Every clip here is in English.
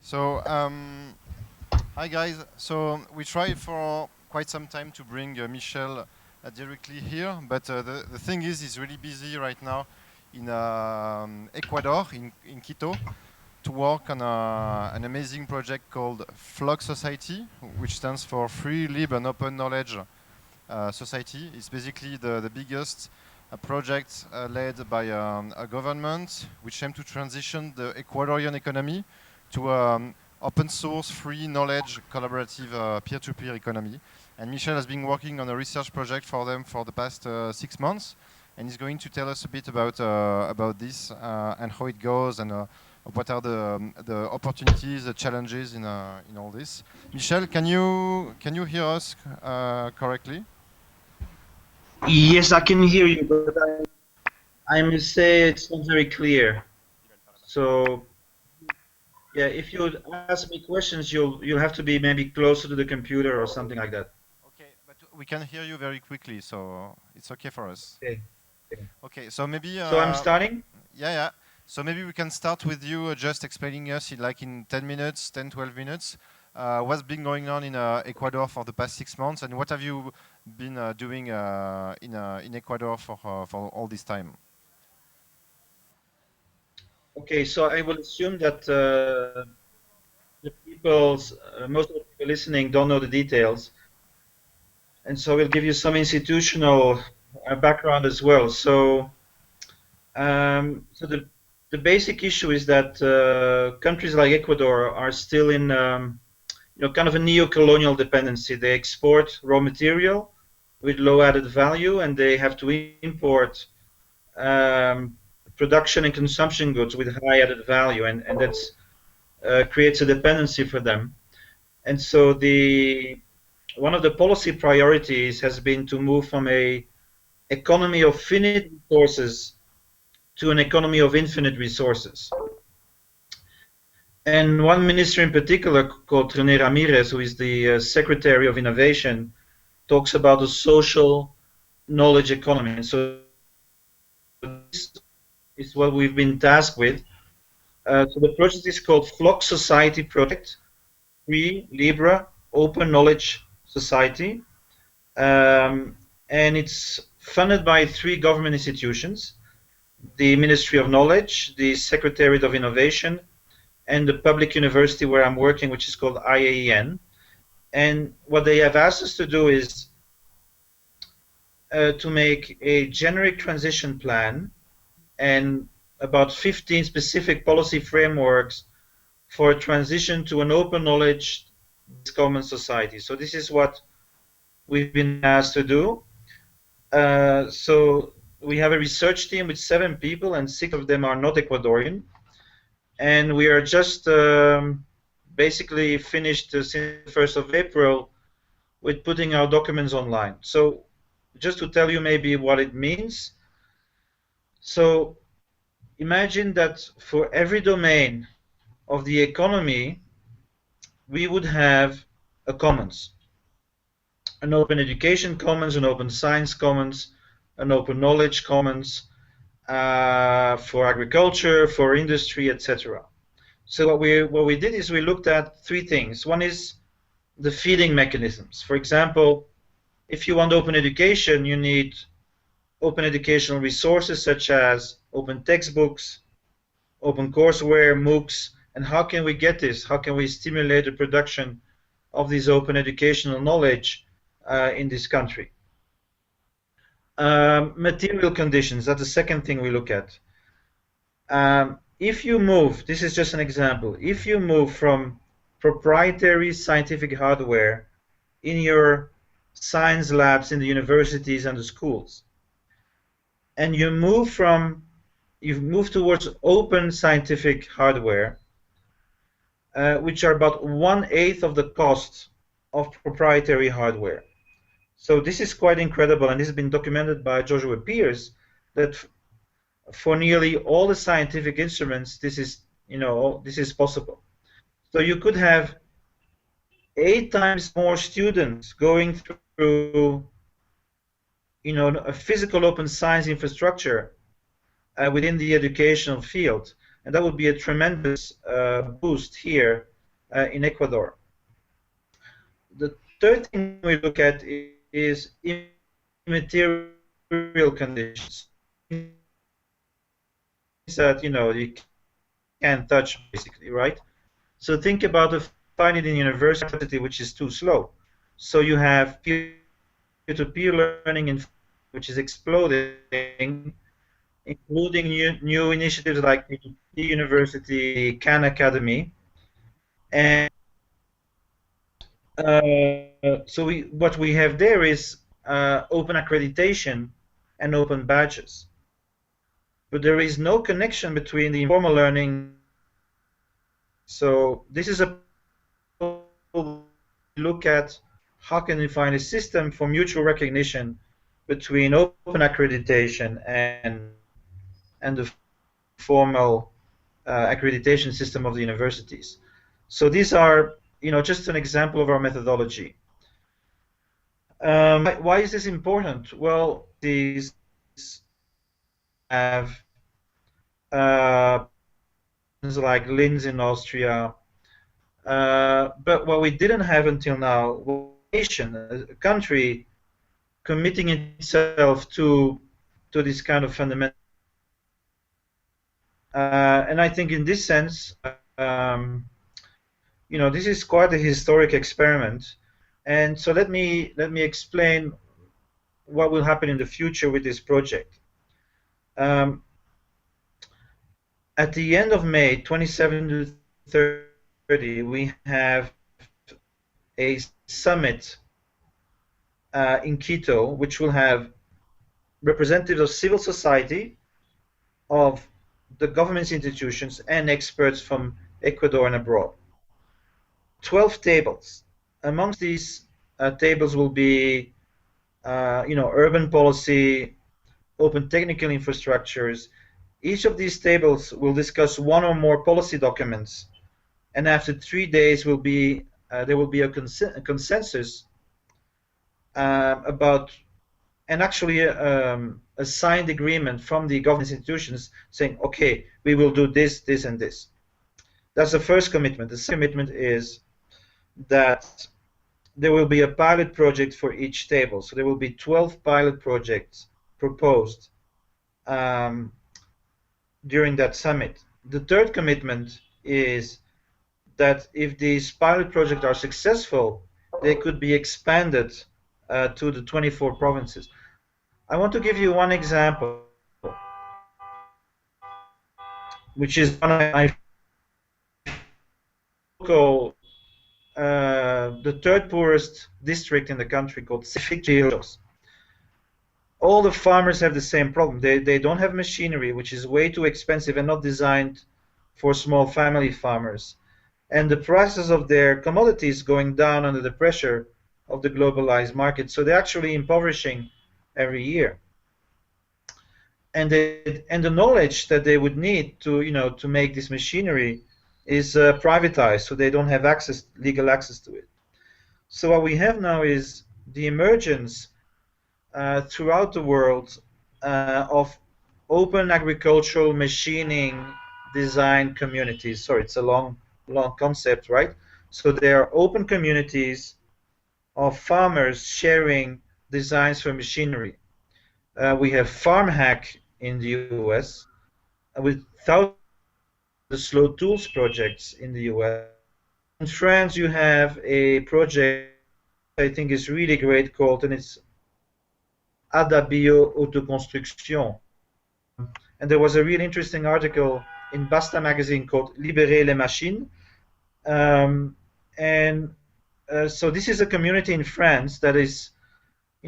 So, hi guys. So we tried for quite some time to bring Michel directly here, but the thing is, he's really busy right now in Ecuador, in Quito, to work on an amazing project called Flog Society, which stands for Free, Lib, and Open Knowledge Society. It's basically the biggest project led by a government which aims to transition the Ecuadorian economy to open source, free knowledge, collaborative peer-to-peer economy. And Michel has been working on a research project for them for the past 6 months, and he's going to tell us a bit about this and how it goes and what are the opportunities, the challenges in all this. Michel, can you hear us correctly? Yes, I can hear you, but I must say it's not very clear. So, yeah, if you would ask me questions, you'll have to be maybe closer to the computer or something like that. Okay, but we can hear you very quickly, so it's okay for us. Okay. Okay. Okay, so maybe So I'm starting? yeah. So maybe we can start with you just explaining us in 10 minutes, 10, 12 minutes, what's been going on in Ecuador for the past 6 months, and what have you been doing in Ecuador for all this time? Okay, so I will assume that most of the people listening don't know the details, and so we'll give you some institutional background as well. So the basic issue is that countries like Ecuador are still in kind of a neo-colonial dependency. They export raw material with low added value, and they have to import production and consumption goods with high added value, and that's creates a dependency for them. And so one of the policy priorities has been to move from a economy of finite resources to an economy of infinite resources. And one minister in particular, called René Ramirez, who is the Secretary of Innovation, talks about the social knowledge economy. And so this is what we've been tasked with. So the project is called Flock Society Project, Free, Libra, Open Knowledge Society. And it's funded by 3 government institutions: the Ministry of Knowledge, the Secretariat of Innovation, and the public university where I'm working, which is called IAEN. And what they have asked us to do is to make a generic transition plan and about 15 specific policy frameworks for a transition to an open knowledge common society. So this is what we've been asked to do. So we have a research team with 7 people, and 6 of them are not Ecuadorian. And we are just basically finished since the 1st of April with putting our documents online. So just to tell you maybe what it means. So imagine that for every domain of the economy, we would have a commons. An open education commons, an open science commons, an open knowledge commons, for agriculture, for industry, etc. So what we did is we looked at 3 things. One is the feeding mechanisms. For example, if you want open education, you need open educational resources such as open textbooks, open courseware, MOOCs, and how can we get this? How can we stimulate the production of this open educational knowledge in this country? Material conditions, that's the second thing we look at. If you move, this is just an example, if you move from proprietary scientific hardware in your science labs in the universities and the schools, and you've moved towards open scientific hardware, which are about 1/8 of the cost of proprietary hardware. So this is quite incredible, and this has been documented by Joshua Pierce, that for nearly all the scientific instruments, this is possible. So you could have 8 times more students going through a physical open science infrastructure within the educational field, and that would be a tremendous boost here in Ecuador. The third thing we look at is immaterial conditions. So things that you can't touch, basically, right? So think about a finding in university which is too slow. So you have peer-to-peer learning in which is exploding, including new initiatives like the University Khan Academy. And so what we have there is open accreditation and open badges. But there is no connection between the informal learning. So this is a look at how can we find a system for mutual recognition between open accreditation and the formal accreditation system of the universities. So these are just an example of our methodology. Why is this important? Well, these have like Linz in Austria, but what we didn't have until now was a nation, a country committing itself to this kind of fundamental. And I think in this sense, this is quite a historic experiment. And so let me explain what will happen in the future with this project. At the end of May, 27 to 30, we have a summit in Quito, which will have representatives of civil society, of the government's institutions, and experts from Ecuador and abroad. 12 tables. Amongst these tables will be, urban policy, open technical infrastructures. Each of these tables will discuss one or more policy documents, and after 3 days there will be a consensus about, and actually a signed agreement from the government institutions saying, okay, we will do this, this, and this. That's the first commitment. The second commitment is that there will be a pilot project for each table. So there will be 12 pilot projects proposed during that summit. The third commitment is that if these pilot projects are successful, they could be expanded to the 24 provinces. I want to give you one example, which is one I local, the third poorest district in the country called Sicilios. All the farmers have the same problem. They don't have machinery, which is way too expensive and not designed for small family farmers. And the prices of their commodities going down under the pressure of the globalized market. So they're actually impoverishing every year. And the knowledge that they would need to make this machinery is privatized, so they don't have legal access to it. So what we have now is the emergence throughout the world of open agricultural machining design communities. Sorry, it's a long concept, right? So there are open communities of farmers sharing designs for machinery. We have FarmHack in the US, with thousands of the Slow Tools projects in the US. In France, you have a project I think is really great called, and it's Adabio Autoconstruction. And there was a really interesting article in Basta magazine called Libérer les machines. So this is a community in France that is,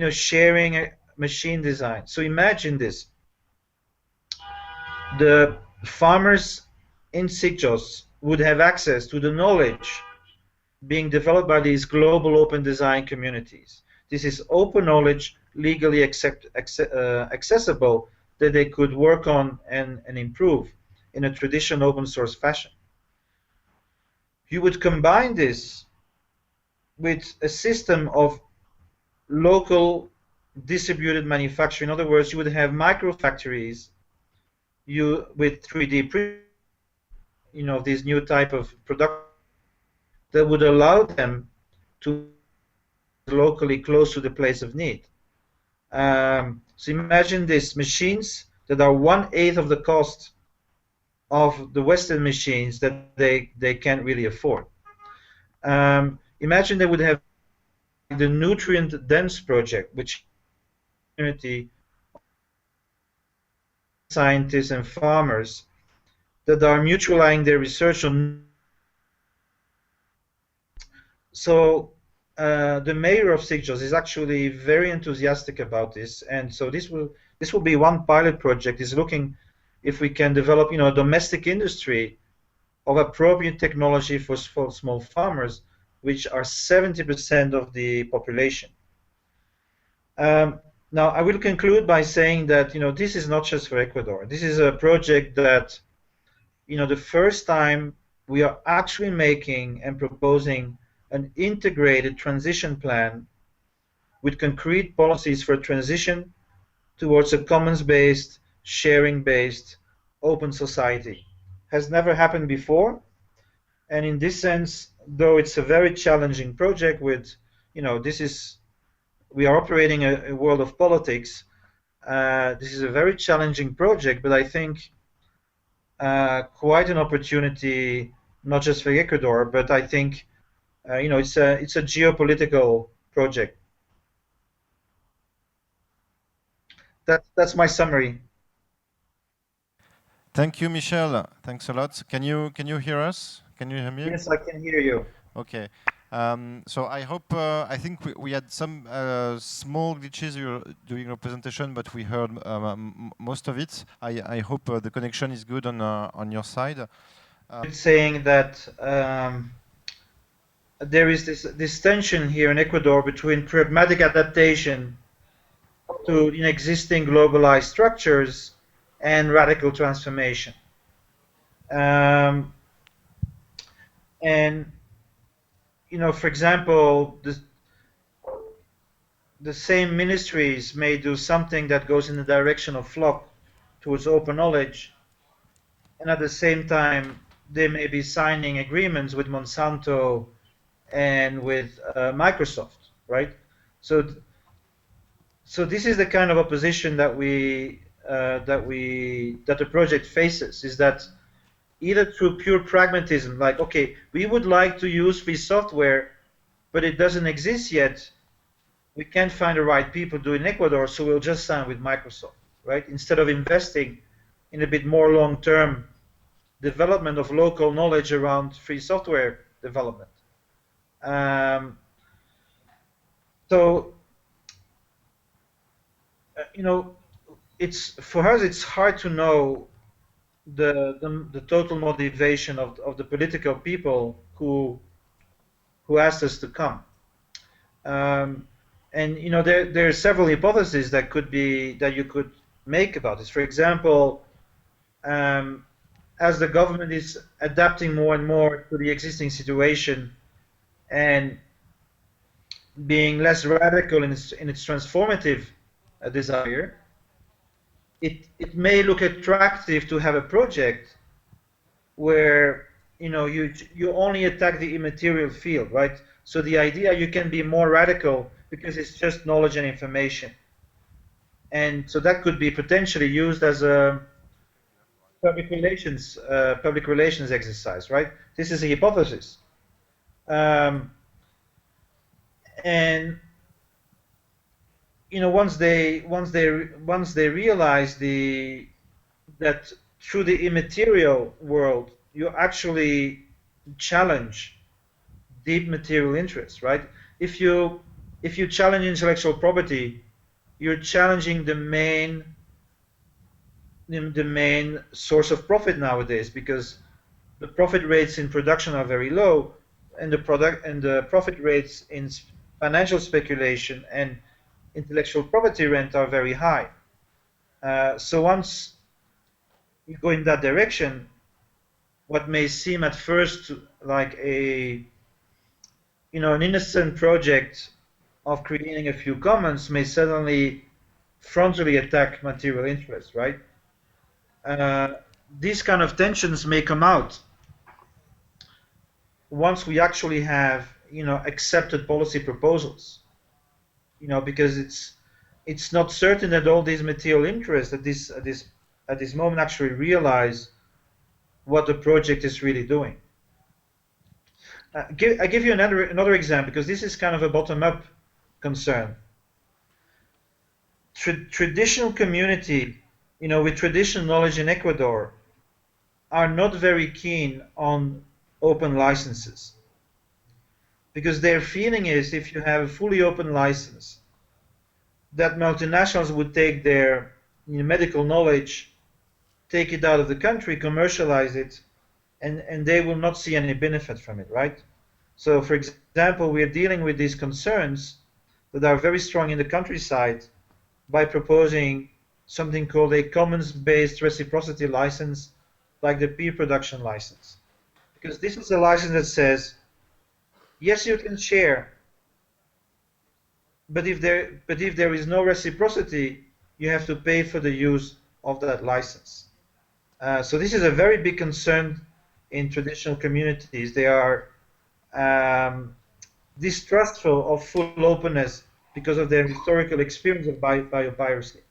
sharing a machine design. So imagine this: the farmers in Sicilios would have access to the knowledge being developed by these global open design communities. This is open knowledge, legally accessible, that they could work on and improve in a traditional open source fashion. You would combine this with a system of local distributed manufacturing. In other words, you would have micro factories with 3D print, this new type of production. that would allow them to locally close to the place of need. So imagine these machines that are 1/8 of the cost of the Western machines that they can't really afford. Imagine they would have the nutrient dense project, which community scientists and farmers that are mutualizing their research on. So the mayor of Sigjos is actually very enthusiastic about this, and so this will be one pilot project. Is looking if we can develop, a domestic industry of appropriate technology for small farmers, which are 70% of the population. Now, I will conclude by saying that this is not just for Ecuador. This is a project that the first time we are actually making and proposing an integrated transition plan with concrete policies for transition towards a commons-based, sharing-based, open society. Has never happened before, and in this sense, though it's a very challenging project with, we are operating a world of politics. This is a very challenging project, but I think quite an opportunity, not just for Ecuador, but I think it's a geopolitical project. That's my summary. Thank you, Michel. Thanks a lot. Can you hear us? Can you hear me? Yes, I can hear you. Okay. So I think we had some small glitches during your presentation, but we heard most of it. I hope the connection is good on your side. Saying that there is this tension here in Ecuador between pragmatic adaptation to existing globalized structures and radical transformation. And for example, the same ministries may do something that goes in the direction of flock towards open knowledge, and at the same time they may be signing agreements with Monsanto and with Microsoft, right? So this is the kind of opposition that the project faces. Is that either through pure pragmatism, like, okay, we would like to use free software, but it doesn't exist yet. We can't find the right people to do it in Ecuador, so we'll just sign with Microsoft, right? Instead of investing in a bit more long-term development of local knowledge around free software development. So, it's for us. It's hard to know the total motivation of the political people who asked us to come. And there are several hypotheses that you could make about this. For example, as the government is adapting more and more to the existing situation and being less radical in its transformative desire, it may look attractive to have a project where you only attack the immaterial field, right? So the idea you can be more radical because it's just knowledge and information, and so that could be potentially used as a public relations exercise, right? This is a hypothesis, and once they realize that through the immaterial world you actually challenge deep material interests, right? If you challenge intellectual property, you're challenging the main source of profit nowadays, because the profit rates in production are very low, and the profit rates in financial speculation and intellectual property rent are very high. So once you go in that direction, what may seem at first like an innocent project of creating a few commons may suddenly frontally attack material interests, right? These kind of tensions may come out once we actually have, accepted policy proposals, because it's not certain that all these material interests at this moment actually realize what the project is really doing. I give you another example, because this is kind of a bottom-up concern. Traditional community, with traditional knowledge in Ecuador, are not very keen on open licenses, because their feeling is, if you have a fully open license, that multinationals would take their medical knowledge, take it out of the country, commercialize it, and they will not see any benefit from it, right? So, for example, we are dealing with these concerns that are very strong in the countryside by proposing something called a commons-based reciprocity license, like the peer production license. Because this is a license that says, yes, you can share, but if there is no reciprocity, you have to pay for the use of that license. So this is a very big concern in traditional communities. They are distrustful of full openness because of their historical experience of biopiracy.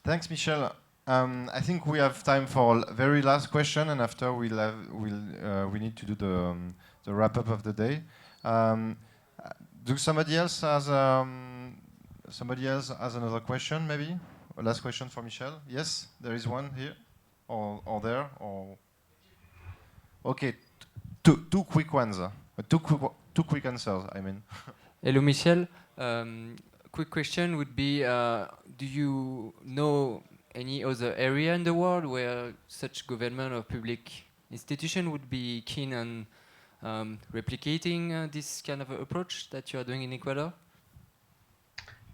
Thanks, Michel. I think we have time for very last question, and after we need to do the wrap up of the day. Do somebody else has another question, maybe? A last question for Michel. Yes, there is one here, or there, or okay. Two quick ones. Two quick answers. I mean. Hello, Michel. Quick question would be, do you know any other area in the world where such government or public institution would be keen on replicating this kind of approach that you are doing in Ecuador?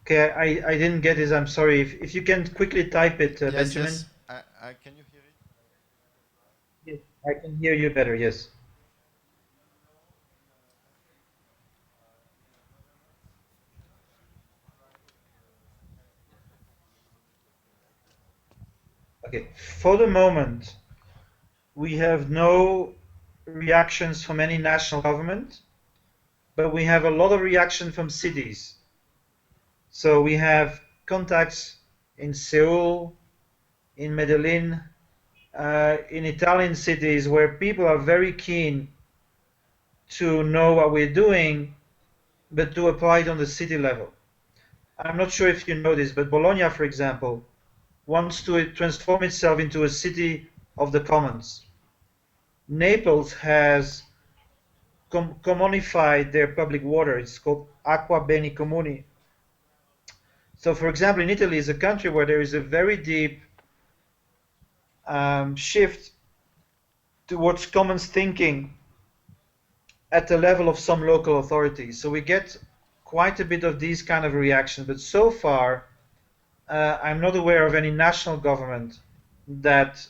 Okay, I didn't get this. I'm sorry. If you can quickly type it, yes, Benjamin. Yes. Can you hear it? Yes, I can hear you better. Yes. Okay. For the moment, we have no reactions from any national government, but we have a lot of reaction from cities. So we have contacts in Seoul, in Medellin, in Italian cities, where people are very keen to know what we're doing, but to apply it on the city level. I'm not sure if you know this, but Bologna, for example, wants to transform itself into a city of the commons. Naples has commodified their public water. It's called Acqua Beni Comuni. So, for example, in Italy is a country where there is a very deep shift towards commons thinking at the level of some local authorities. So we get quite a bit of these kind of reactions, but so far I'm not aware of any national government that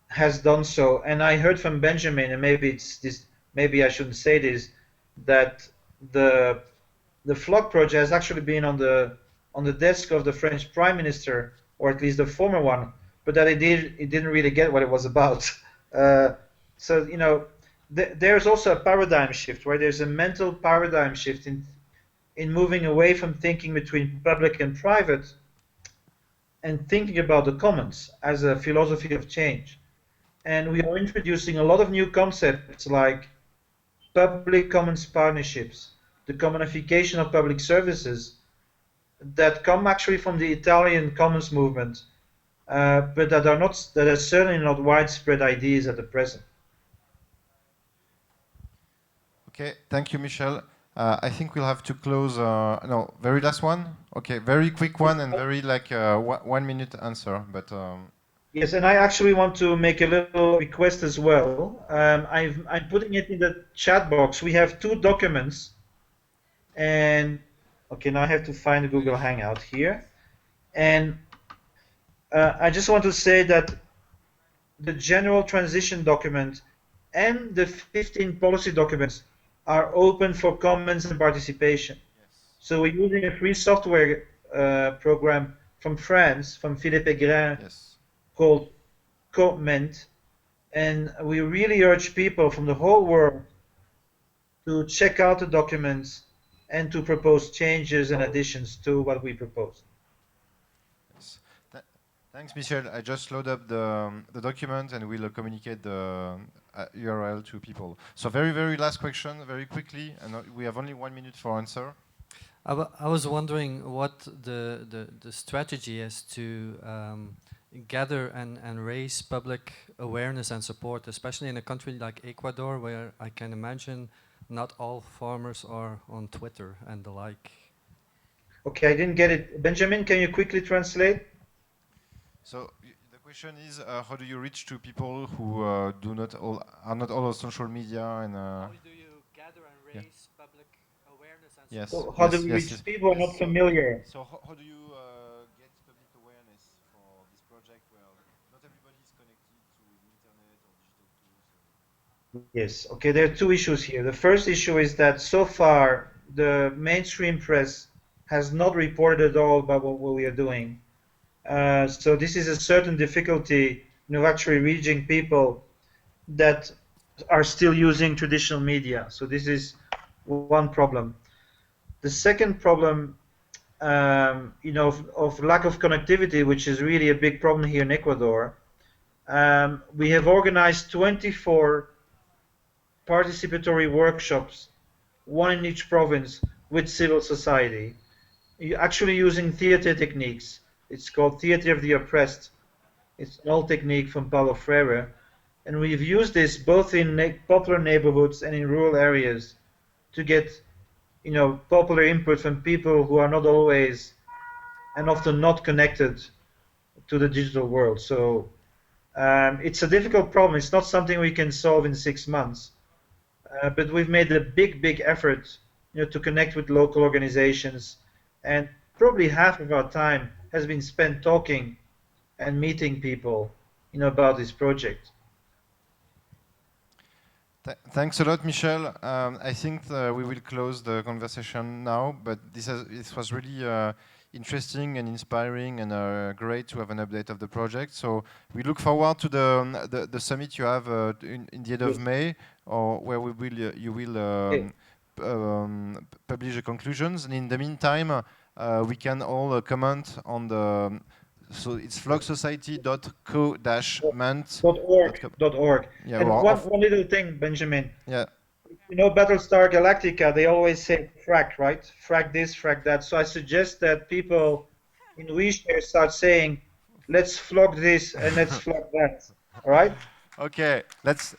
has done so. And I heard from Benjamin, and maybe I shouldn't say this, that the FLOC project has actually been on the desk of the French Prime Minister, or at least the former one, but that it didn't really get what it was about. So there's also a paradigm shift, right? There's a mental paradigm shift in moving away from thinking between public and private, and thinking about the commons as a philosophy of change. And we are introducing a lot of new concepts like public commons partnerships, the commonification of public services, that come actually from the Italian commons movement, but that are certainly not widespread ideas at the present. Okay, thank you, Michel. I think we'll have to close. No, very last one. Okay, very quick one and very like 1 minute answer. But yes, and I actually want to make a little request as well. I'm putting it in the chat box. We have 2 documents, and okay, now I have to find the Google Hangout here, and I just want to say that the general transition document and the 15 policy documents are open for comments and participation. yes. So we're using a free software program from France, from Philippe Aigrin, Yes. called meant, and we really urge people from the whole world to check out the documents and to propose changes and additions to what we propose. Yes. Thanks, Michel. I just load up the document and we'll communicate the URL to people. So very last question, very quickly, and we have only 1 minute for answer. I was wondering what the strategy is to gather and raise public awareness and support, especially in a country like Ecuador, where I can imagine not all farmers are on Twitter and the like. Okay, I didn't get it. Benjamin, can you quickly translate? So the question is, how do you reach to people who are not all on social media and? How do you gather and raise public awareness and Yes. support? So how do we reach people who are not familiar? So how do you get public awareness for this project where not everybody is connected to the internet or digital tools? Yes, okay, there are two issues here. The first issue is that so far the mainstream press has not reported at all about what we are doing. So this is a certain difficulty, actually reaching people that are still using traditional media. So this is one problem. The second problem, of lack of connectivity, which is really a big problem here in Ecuador. We have organized 24 participatory workshops, one in each province, with civil society. You're actually using theater techniques. It's called theater of the oppressed. It's an old technique from Paulo Freire. And we've used this both in popular neighborhoods and in rural areas to get, popular input from people who are not always and often not connected to the digital world. So it's a difficult problem. It's not something we can solve in 6 months. But we've made a big effort, to connect with local organizations, and probably half of our time has been spent talking and meeting people, about this project. Thanks a lot, Michel. I think we will close the conversation now, but this was really interesting and inspiring and great to have an update of the project. So we look forward to the summit you have in the end of May, or where you will publish the conclusions. And in the meantime, we can all comment on the. So it's flocksociety.co-ment. .org. Yeah, And well, one little thing, Benjamin. Yeah. Battlestar Galactica, they always say frack, right? Frack this, frack that. So I suggest that people in WeShare start saying, let's flog this and let's flog that. All right? Okay, let's.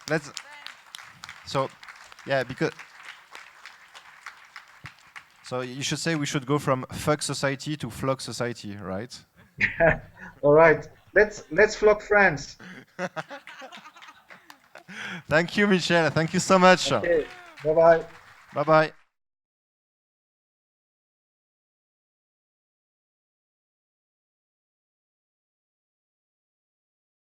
So, yeah, because. So you should say we should go from fuck society to flog society, right? All right. Let's flog France. Thank you, Michel. Thank you so much. Okay. Bye-bye. Bye-bye.